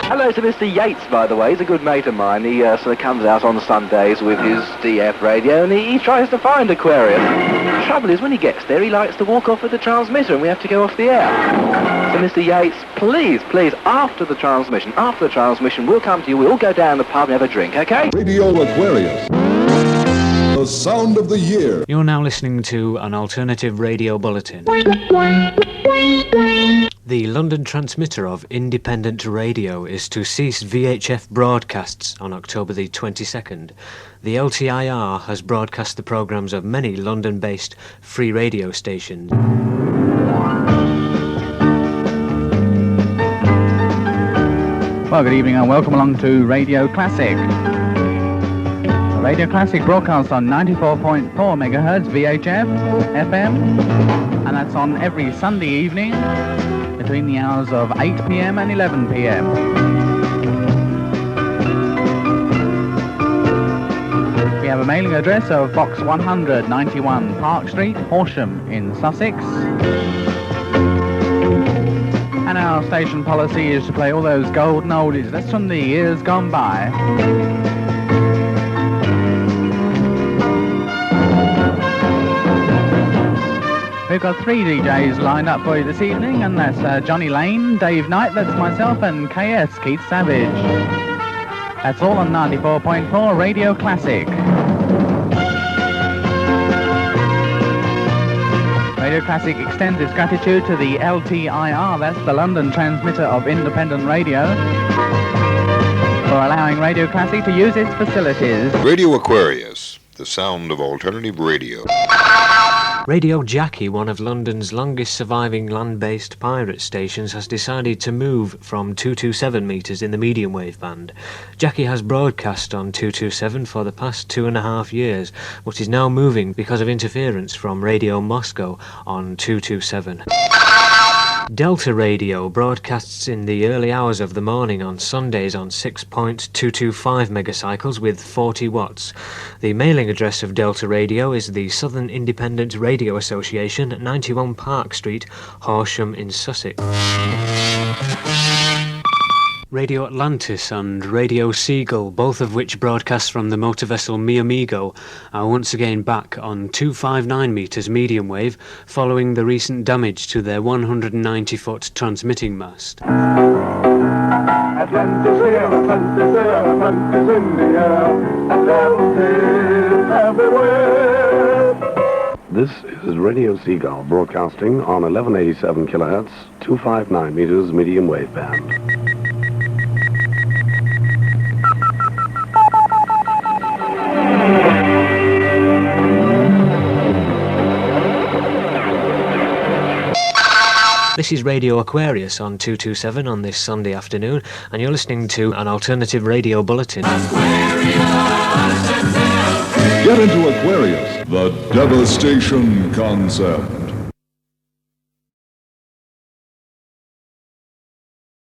Hello to Mr. Yates, by the way. He's a good mate of mine. He sort of comes out on Sundays with his DF radio and he tries to find Aquarius. The trouble is, when he gets there, he likes to walk off with the transmitter and we have to go off the air. So, Mr. Yates, please, after the transmission, we'll come to you. We'll all go down the pub and have a drink, OK? Radio Aquarius. The sound of the year. You're now listening to an alternative radio bulletin. The London transmitter of independent radio is to cease VHF broadcasts on October the 22nd. The LTIR has broadcast the programmes of many London-based free radio stations. Well, good evening and welcome along to Radio Classic. Radio Classic broadcasts on 94.4 MHz VHF FM, and that's on every Sunday evening between the hours of 8 p.m. and 11 p.m. We have a mailing address of Box 191 Park Street, Horsham in Sussex. And our station policy is to play all those golden oldies. That's from the years gone by. We've got 3 DJs lined up for you this evening, and that's Johnny Lane, Dave Knight, that's myself, and KS, Keith Savage. That's all on 94.4 Radio Classic. Radio Classic extends its gratitude to the LTIR, that's the London transmitter of independent radio, for allowing Radio Classic to use its facilities. Radio Aquarius, the sound of alternative radio. Radio Jackie, one of London's longest surviving land-based pirate stations, has decided to move from 227 metres in the medium wave band. Jackie has broadcast on 227 for the past 2.5 years, but is now moving because of interference from Radio Moscow on 227. Delta Radio broadcasts in the early hours of the morning on Sundays on 6.225 megacycles with 40 watts. The mailing address of Delta Radio is the Southern Independent Radio Association, 91 Park Street, Horsham in Sussex. Radio Atlantis and Radio Seagull, both of which broadcast from the motor vessel Mi Amigo, are once again back on 259 metres medium wave following the recent damage to their 190-foot transmitting mast. Atlantis here, Atlantis there, Atlantis in the air, Atlantis everywhere. This is Radio Seagull broadcasting on 1187 kilohertz, 259 meters medium wave band. This is Radio Aquarius on 227 on this Sunday afternoon, and you're listening to an alternative radio bulletin. Get into Aquarius, the devastation concept.